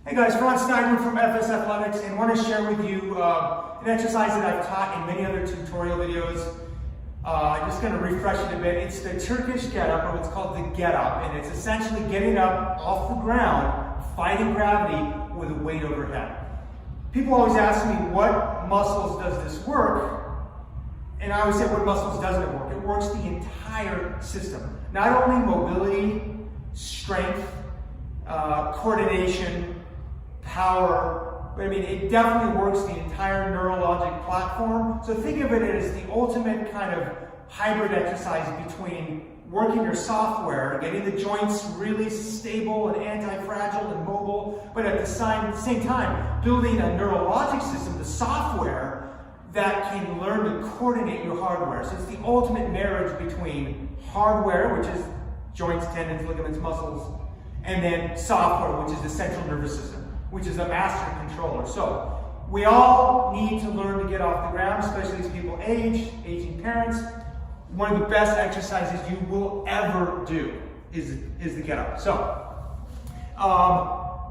Hey guys, Franz Snideman from FS Athletics, and want to share with you an exercise that I've taught in many other tutorial videos. I'm just going to refresh it a bit. It's the Turkish Get Up, or what's called the Get Up, and it's essentially getting up off the ground, fighting gravity with a weight overhead. People always ask me, what muscles does this work? And I always say, what muscles doesn't it work? It works the entire system. Not only mobility, strength, coordination, power, but I mean, it definitely works the entire neurologic platform. So think of it as the ultimate kind of hybrid exercise between working your software, getting the joints really stable and anti-fragile and mobile, but at the same time, building a neurologic system, the software, that can learn to coordinate your hardware. So it's the ultimate marriage between hardware, which is joints, tendons, ligaments, muscles, and then software, which is the central nervous system, which is a master controller. So we all need to learn to get off the ground, especially as people age, aging parents. One of the best exercises you will ever do is the get up. So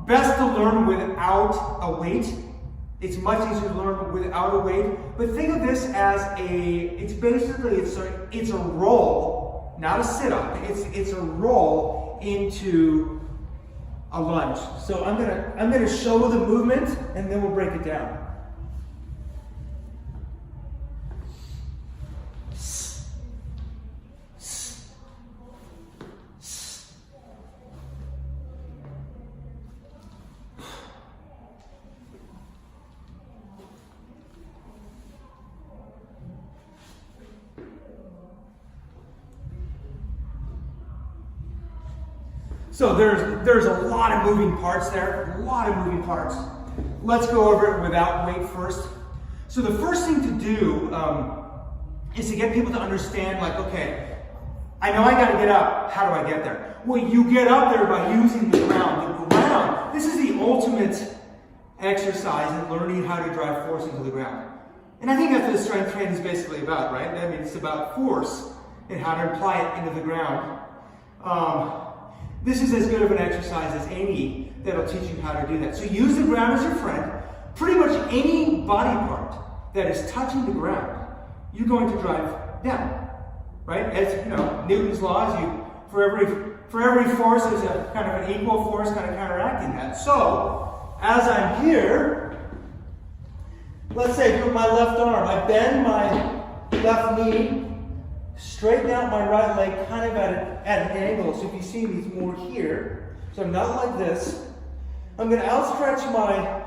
best to learn without a weight. It's much easier to learn without a weight. But think of this as it's a roll, not a sit-up. It's a roll into a lunge. So I'm gonna show the movement and then we'll break it down. So there's a lot of moving parts there, a lot of moving parts. Let's go over it without weight first. So the first thing to do is to get people to understand, like, okay, I know I gotta get up, how do I get there? Well, you get up there by using the ground. The ground, this is the ultimate exercise in learning how to drive force into the ground. And I think that's what strength training is basically about, right? I mean, it's about force and how to apply it into the ground. This is as good of an exercise as any that'll teach you how to do that. So use the ground as your friend. Pretty much any body part that is touching the ground, you're going to drive down, right? As you know, Newton's laws, for every force, there's a kind of an equal force kind of counteracting that. So as I'm here, let's say with my left arm, I bend my left knee, straighten out my right leg kind of at an angle. So if you see me, it's more here. So I'm not like this. I'm going to outstretch my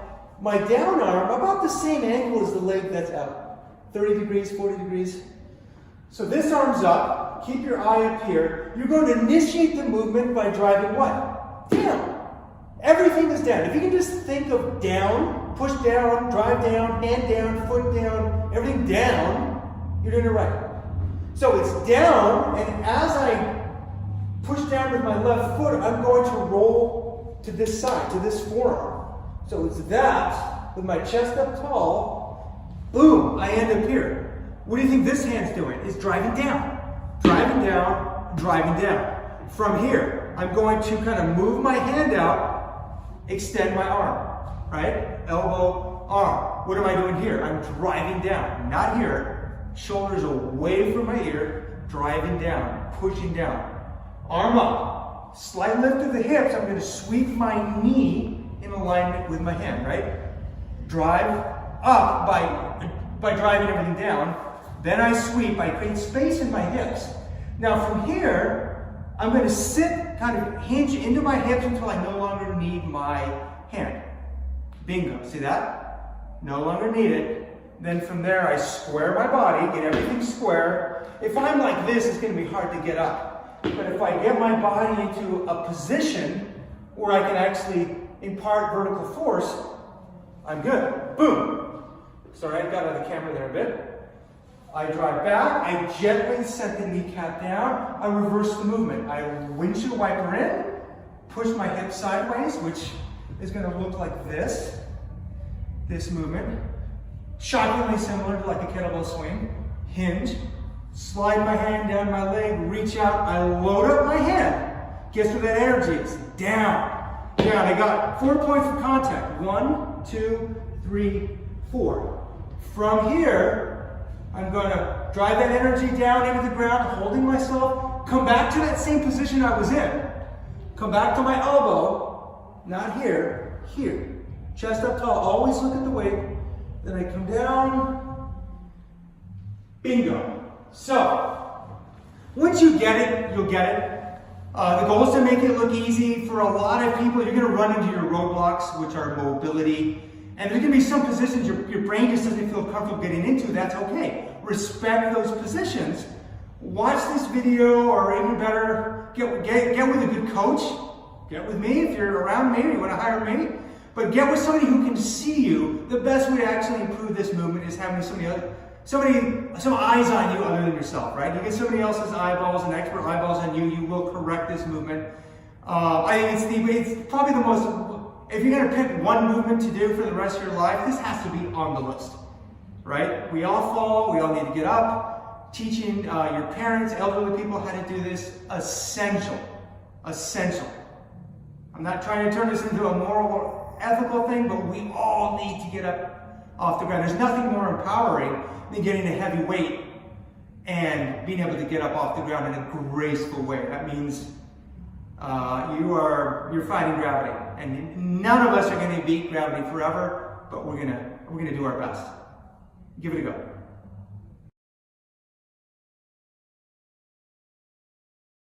down arm about the same angle as the leg that's out. 30 degrees, 40 degrees. So this arm's up. Keep your eye up here. You're going to initiate the movement by driving what? Down. Everything is down. If you can just think of down, push down, drive down, hand down, foot down, everything down, you're doing it right. So it's down, and as I push down with my left foot, I'm going to roll to this side, to this forearm. So it's that, with my chest up tall, boom, I end up here. What do you think this hand's doing? It's driving down, driving down, driving down. From here, I'm going to kind of move my hand out, extend my arm, right? Elbow, arm. What am I doing here? I'm driving down, not here. Shoulders away from my ear, driving down, pushing down. Arm up. Slight lift of the hips. I'm going to sweep my knee in alignment with my hand, right? Drive up by driving everything down. Then I sweep. I create space in my hips. Now from here, I'm going to sit, kind of hinge into my hips until I no longer need my hand. Bingo. See that? No longer need it. Then from there, I square my body, get everything square. If I'm like this, it's going to be hard to get up. But if I get my body into a position where I can actually impart vertical force, I'm good. Boom. Sorry, I got out of the camera there a bit. I drive back. I gently set the kneecap down. I reverse the movement. I windshield wiper in, push my hips sideways, which is going to look like this movement. Shockingly similar to like a kettlebell swing. Hinge, slide my hand down my leg, reach out, I load up my hand. Guess where that energy is? Down. down. I got 4 points of contact. 1, 2, 3, 4. From here, I'm going to drive that energy down into the ground, holding myself. Come back to that same position I was in. Come back to my elbow, not here, here. Chest up tall, always look at the weight. Then I come down, bingo. So, once you get it, you'll get it. The goal is to make it look easy. For a lot of people, you're going to run into your roadblocks, which are mobility. And there's going to be some positions your brain just doesn't feel comfortable getting into. That's okay. Respect those positions. Watch this video, or even better, get with a good coach. Get with me if you're around me or you want to hire me. But get with somebody who can see you. The best way to actually improve this movement is having some eyes on you other than yourself, right? You get somebody else's eyeballs and expert eyeballs on you, you will correct this movement. I think it's probably the most, if you're going to pick one movement to do for the rest of your life, this has to be on the list, right? We all fall, we all need to get up. Teaching your parents, elderly people how to do this, essential. Essential. I'm not trying to turn this into a moral or ethical thing, but we all need to get up off the ground. There's nothing more empowering than getting a heavy weight and being able to get up off the ground in a graceful way. That means you're fighting gravity, and none of us are going to beat gravity forever, but we're gonna do our best. Give it a go.